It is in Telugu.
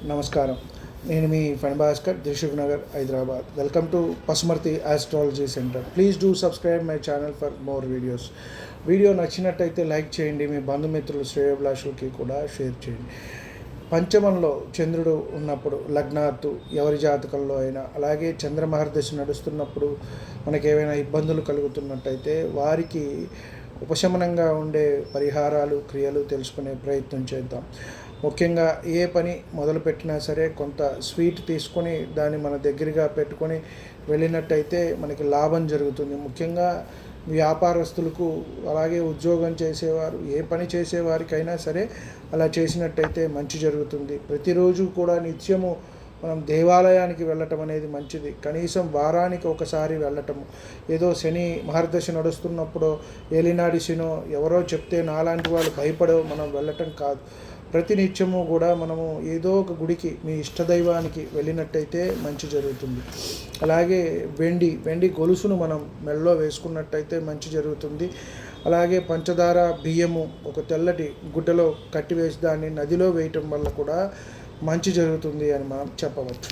నమస్కారం. నేను మీ Phani Bhaskar, Dilsukh Nagar, Hyderabad. Welcome to Pasumarthi astrology centre. Please do subscribe my channel for more videos. Video నచ్చినట్టయితే లైక్ చేయండి, మీ బంధుమిత్రులు శ్రేయోభిలాషులకి కూడా షేర్ చేయండి. పంచమంలో చంద్రుడు ఉన్నప్పుడు లగ్నాత్తు ఎవరి జాతకంలో అయినా, అలాగే చంద్రమహర్దశ నడుస్తున్నప్పుడు మనకి ఏవైనా ఇబ్బందులు కలుగుతున్నట్టయితే వారికి ఉపశమనంగా ఉండే పరిహారాలు, క్రియలు తెలుసుకునే ప్రయత్నం చేద్దాం. ముఖ్యంగా ఏ పని మొదలుపెట్టినా సరే కొంత స్వీట్ తీసుకొని దాన్ని మన దగ్గరగా పెట్టుకొని వెళ్ళినట్టయితే మనకి లాభం జరుగుతుంది. ముఖ్యంగా వ్యాపారస్తులకు, అలాగే ఉద్యోగం చేసేవారు, ఏ పని చేసేవారికైనా సరే అలా చేసినట్టయితే మంచి జరుగుతుంది. ప్రతిరోజు కూడా నిత్యము మనం దేవాలయానికి వెళ్ళటం అనేది మంచిది. కనీసం వారానికి ఒకసారి వెళ్ళటము. ఏదో శని మహర్దశ నడుస్తున్నప్పుడు ఏలినాడి శనో ఎవరో చెప్తే నాలాంటి వాళ్ళు భయపడో మనం వెళ్ళటం కాదు. ప్రతినిత్యము కూడా మనము ఏదో ఒక గుడికి, మీ ఇష్టదైవానికి వెళ్ళినట్టయితే మంచి జరుగుతుంది. అలాగే వెండి గొలుసును మనం మెడలో వేసుకున్నట్టయితే మంచి జరుగుతుంది. అలాగే పంచదార బియ్యము ఒక తెల్లటి గుడ్డలో కట్టివేసి దాన్ని నదిలో వేయటం వల్ల కూడా మంచి జరుగుతుంది అని మనం చెప్పవచ్చు.